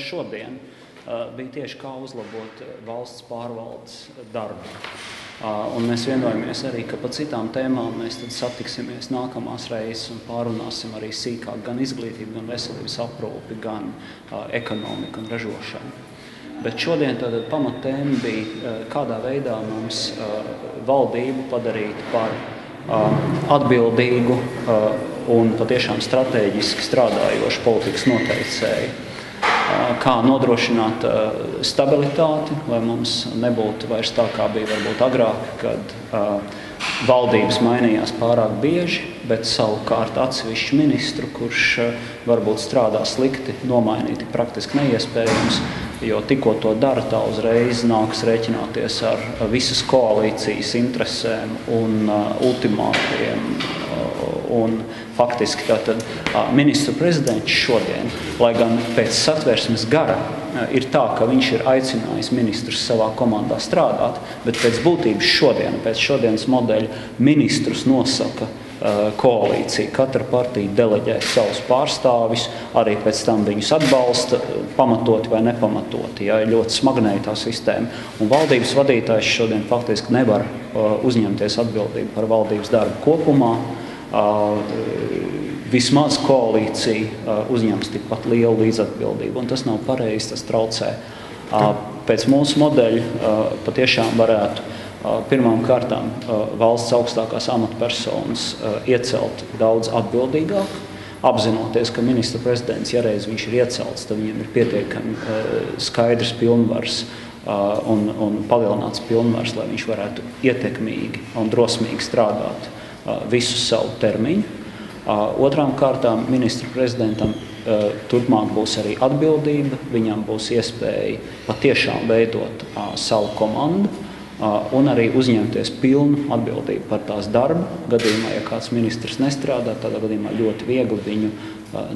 šodien, bija tieši kā uzlabot valsts pārvaldes darbu. Un mēs vienojamies arī, ka pa citām tēmām mēs tad satiksimies nākamās reizes un pārunāsim arī sīkāk gan izglītību, gan veselības aprūpi, gan ekonomiku un ražošanu. Bet šodien tātad pamattēma bija, kādā veidā mums valdību padarīt par atbildīgu un patiešām stratēģiski strādājošu politikas noteicēju. Kā nodrošināt stabilitāti, lai mums nebūtu vairs tā, kā bija varbūt agrāk, kad valdības mainījās pārāk bieži, bet savukārt atsevišķu ministru, kurš varbūt strādā slikti, nomainīt ir praktiski neiespējams, jo tikko to dara, tā uzreiz nāks rēķināties ar visas koalīcijas interesēm un ultimātiem. Un faktiski tātad ministru prezidents šodien, lai gan pēc satversmes gara ir tā, ka viņš ir aicinājis ministrus savā komandā strādāt, bet pēc būtības šodien, pēc šodienas modeļa ministrus nosaka koalīcija. Katra partija deleģē savus pārstāvis, arī pēc tam viņus atbalsta, pamatoti vai nepamatoti. Ja, ir ļoti smagnēja tā sistēma. Un valdības vadītājs šodien faktiski nevar uzņemties atbildību par valdības darbu kopumā. Vismaz koalīcija uzņems tikpat lielu līdzatbildību, un tas nav pareizi, tas traucē. Pēc mūsu modeļa patiešām varētu pirmām kārtām valsts augstākās amatpersonas iecelt daudz atbildīgāk, apzinoties, ka ministra prezidents, ja reiz viņš ir iecelts, tad viņam ir pietiekami skaidrs pilnvars un palielināts pilnvars, lai viņš varētu ietekmīgi un drosmīgi strādāt visu savu termiņu. Otrām kārtām ministru prezidentam turpmāk būs arī atbildība, viņam būs iespēja patiešām veidot savu komandu un arī uzņemties pilnu atbildību par tās darbu. Gadījumā, ja kāds ministrs nestrādā, tādā gadījumā ļoti viegli viņu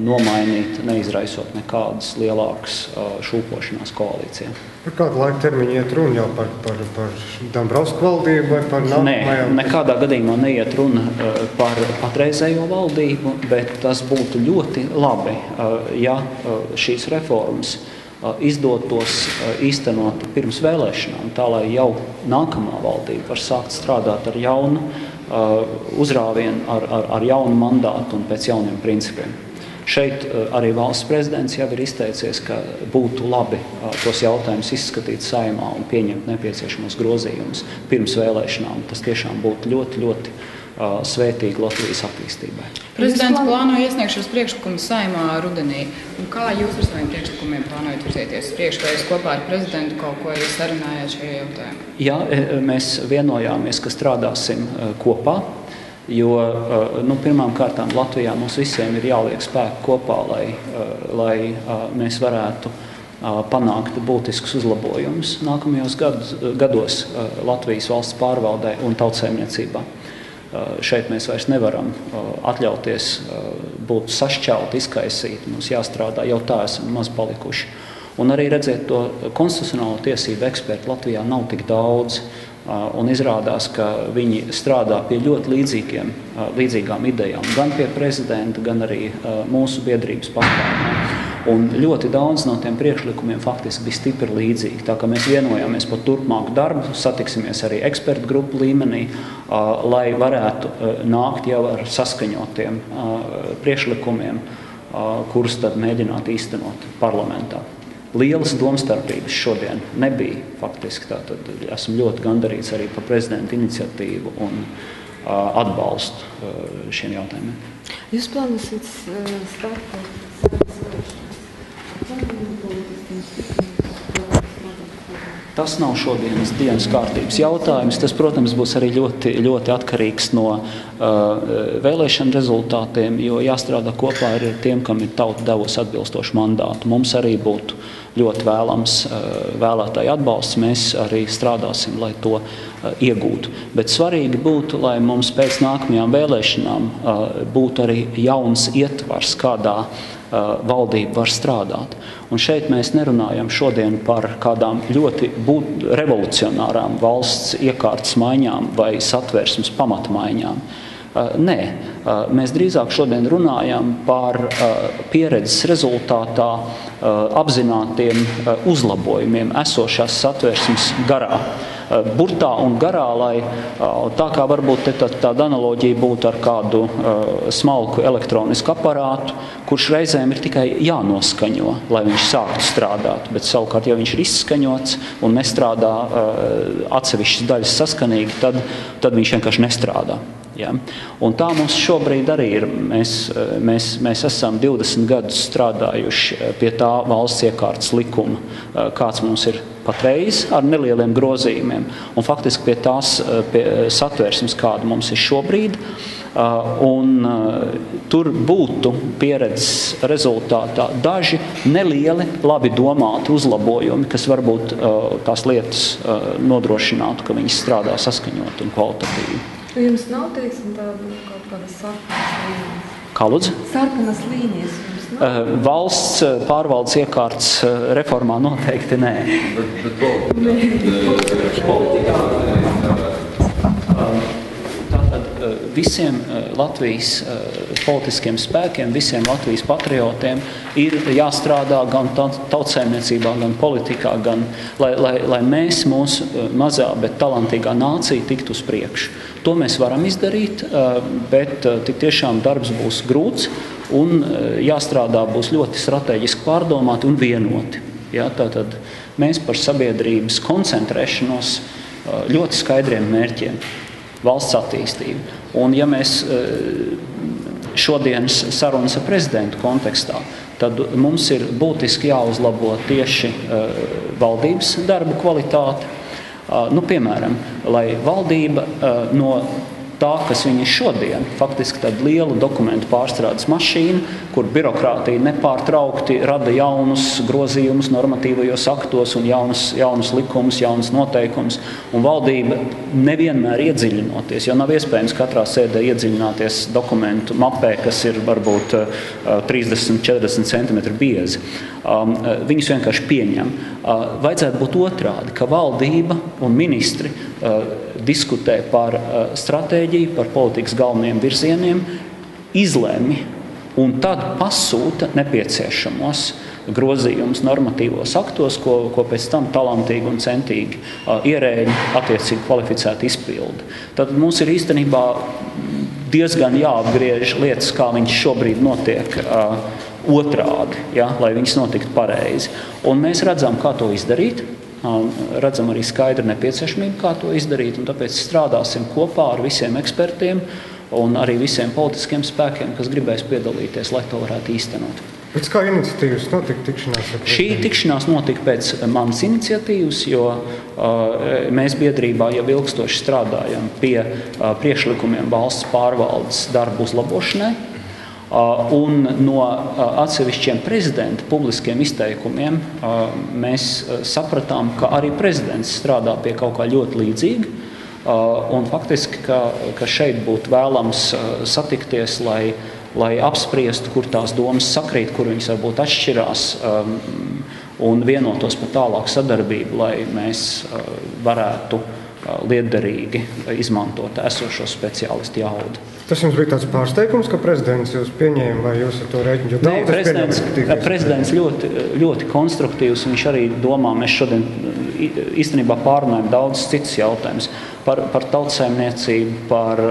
nomainīt, neizraisot nekādas lielākas šūpošanās koalīcijā. Par kādu laika termiņu iet runa jau par Dombrovska valdību vai par nākamajām? Nē, nekādā gadījumā neiet runa par patreizējo valdību, bet tas būtu ļoti labi, ja šīs reformas izdotos īstenot pirms vēlēšanām, tā lai jau nākamā valdība var sākt strādāt ar jaunu uzrāvienu, ar jaunu mandātu un pēc jauniem principiem. Šeit arī valsts prezidents jau ir izteicies, ka būtu labi tos jautājumus izskatīt Saeimā un pieņemt nepieciešamos grozījumus pirms vēlēšanām. Tas tiešām būtu ļoti, ļoti svētīgi Latvijas attīstībai. Prezidents plāno iesniegt šos priekšlikumus Saeimā rudenī. Un kā jūs ar saviem priekšlikumiem plānojat virzieties priekš, vai jūs kopā ar prezidentu kaut ko arī sarunājāt šajā jautājumā? Jā, mēs vienojāmies, ka strādāsim kopā. Jo pirmām kārtām Latvijā mums visiem ir jāliek spēku kopā, lai mēs varētu panākt būtiskus uzlabojumus nākamajos gados Latvijas valsts pārvaldē un tautsēmniecībā. Šeit mēs vairs nevaram atļauties būt sašķelti, izkaisīti. Mums jāstrādā, jau tā esam maz palikuši. Un arī redzēt to konstitucionālo tiesību ekspertu Latvijā nav tik daudz. Un izrādās, ka viņi strādā pie ļoti līdzīgām idejām, gan pie prezidenta, gan arī mūsu biedrības pārstāvjiem. Un ļoti daudz no tiem priekšlikumiem faktiski bija stipri līdzīgi. Tā kā mēs vienojāmies par turpmāku darbu, satiksimies arī ekspertu grupu līmenī, lai varētu nākt jau ar saskaņotiem priekšlikumiem, kurus tad mēģināt īstenot parlamentā. Lielas domstarpības šodien nebija faktiski. Tātad esmu ļoti gandarīts arī par prezidenta iniciatīvu un atbalstu šiem jautājumiem. Jūs plānosiet startēt Tas nav šodienas dienas kārtības jautājums. Tas, protams, būs arī ļoti, ļoti atkarīgs no vēlēšanu rezultātiem, jo jāstrādā kopā ar tiem, kam ir tauta devusi atbilstošu mandātu. Mums arī būtu ļoti vēlams vēlētāju atbalsts. Mēs arī strādāsim, lai to iegūtu. Bet svarīgi būtu, lai mums pēc nākamajām vēlēšanām būtu arī jauns ietvars, kādā valdība var strādāt. Un šeit mēs nerunājam šodien par kādām ļoti revolucionārām valsts iekārtas maiņām vai satversmes pamatmaiņām. Nē, mēs drīzāk šodien runājam par pieredzes rezultātā apzinātiem uzlabojumiem esošās satversmes garā. Burtā un garā, lai tā kā varbūt tāda analoģija būtu ar kādu smalku elektronisku aparātu, kurš reizēm ir tikai jānoskaņo, lai viņš sāktu strādāt. Bet savukārt, ja viņš ir izskaņots un nestrādā atsevišķas daļas saskanīgi, tad viņš vienkārši nestrādā. Ja? Un tā mums šobrīd arī ir. Mēs esam 20 gadus strādājuši pie tā valsts iekārtas likuma, kāds mums ir patreiz ar nelieliem grozījumiem, un faktiski pie satversmes, kāda mums ir šobrīd. Tur būtu pieredzes rezultātā daži nelieli, labi domāti uzlabojumi, kas varbūt tās lietas nodrošinātu, ka viņas strādā saskaņot un kvalitatīvi. Jums nav, teiksim, kaut kādas sarkanas līnijas? Kā lūdzu? Sarkanas līnijas jums nav? Valsts pārvaldes iekārtas reformā noteikti nē. Visiem Latvijas politiskiem spēkiem, visiem Latvijas patriotiem ir jāstrādā gan tautsaimniecībā, gan politikā, gan, lai mēs, mūsu mazā, bet talantīgā nācija tiktu uz priekšu. To mēs varam izdarīt, bet tik tiešām darbs būs grūts un jāstrādā būs ļoti strateģiski pārdomāti un vienoti. Ja, tātad mēs par sabiedrības koncentrēšanos ļoti skaidriem mērķiem. Valsts attīstību. Un ja mēs šodienas sarunas ar prezidentu kontekstā, tad mums ir būtiski jāuzlabo tieši valdības darba kvalitāte. Piemēram, lai valdība no tā, kas viņa šodien, faktiski tāda liela dokumentu pārstrādes mašīna, kur birokrātija nepārtraukti rada jaunus grozījumus normatīvajos aktos un jaunus likumus, jaunus noteikumus, un valdība nevienmēr iedziļinoties, jo nav iespējams katrā sēdē iedziļināties dokumentu mapē, kas ir varbūt 30-40 cm biezi. Viņus vienkārši pieņem. Vajadzētu būt otrādi, ka valdība un ministri diskutē par stratēģiju, par politikas galvenajiem virzieniem, izlemj un tad pasūta nepieciešamos grozījumus normatīvos aktos, ko pēc tam talantīgi un centīgi ierēģi attiecīgi kvalificēti izpilda. Tad mums ir īstenībā diezgan jāapgriež lietas, kā viņš šobrīd notiek otrādi, ja, lai viņas notiktu pareizi. Un mēs redzam, kā to izdarīt. Redzam arī skaidru nepieciešamību, kā to izdarīt, un tāpēc strādāsim kopā ar visiem ekspertiem un arī visiem politiskiem spēkiem, kas gribēs piedalīties, lai to varētu īstenot. Pēc kā iniciatīvas notika tikšanās? Šī tikšanās notika pēc manas iniciatīvas, jo mēs biedrībā jau ilgstoši strādājam pie priekšlikumiem valsts pārvaldes darbu uzlabošanai. Un no atsevišķiem prezidenta publiskiem izteikumiem mēs sapratām, ka arī prezidents strādā pie kaut kā ļoti līdzīga. Un faktiski, ka šeit būtu vēlams satikties, lai apspriestu, kur tās domas sakrīt, kur viņas varbūt atšķirās, un vienotos par tālāku sadarbību, lai mēs varētu lietderīgi izmantot esošo speciālistu jaudu. Tas jums bija tāds pārsteigums, ka prezidents jūs pieņēma, vai jūs ar to rēķinu? Nē, prezidents ļoti konstruktīvs, viņš arī domā, mēs šodien īstenībā pārunājam daudz citus jautājumus par tautsaimniecību, par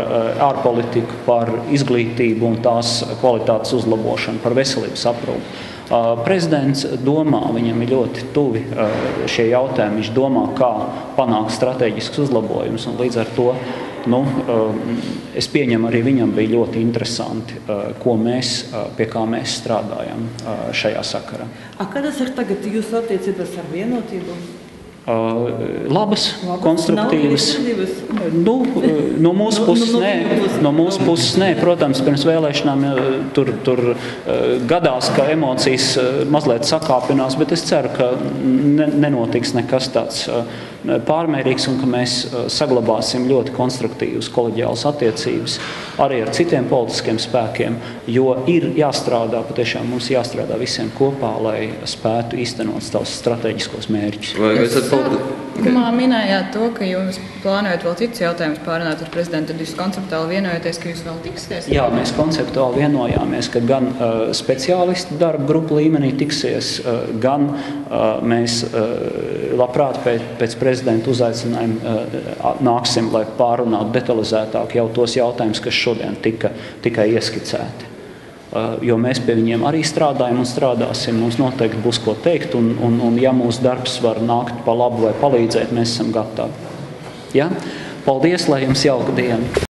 ārpolitiku, par izglītību un tās kvalitātes uzlabošanu, par veselības aprūpi. Prezidents domā, viņam ir ļoti tuvi šie jautājumi, viņš domā, kā panākt strateģiskus uzlabojumus, un līdz ar to es pieņemu, arī viņam bija ļoti interesanti, pie kā mēs strādājam šajā sakarā. Kādas ir tagad jūsu attiecības ar Vienotību? Labas, konstruktīvas. No mūsu puses nē. Protams, pirms vēlēšanām tur gadās, ka emocijas mazliet sakāpinās, bet es ceru, ka nenotiks nekas tāds pārmērīgs un ka mēs saglabāsim ļoti konstruktīvas koleģiālas attiecības arī ar citiem politiskiem spēkiem, jo ir jāstrādā, patiešām mums jāstrādā visiem kopā, lai spētu īstenot savus strateģiskos mērķus. Sākumā minējāt to, ka jūs plānojat vēl citus jautājumus pārunāt ar prezidentu, tad jūs konceptuāli vienojaties, ka jūs vēl tiksieties? Jā, mēs konceptuāli vienojāmies, ka gan speciālisti darba grupu līmenī tiksies, gan mēs labprāt pēc prezidenta uzaicinājuma nāksim, lai pārunātu detalizētāk jau tos jautājumus, kas šodien tikai ieskicēti. Jo mēs pie viņiem arī strādājam un strādāsim, mums noteikti būs ko teikt, un ja mūsu darbs var nākt pa labu vai palīdzēt, mēs esam gatavi. Ja? Paldies, lai jums jauka diena!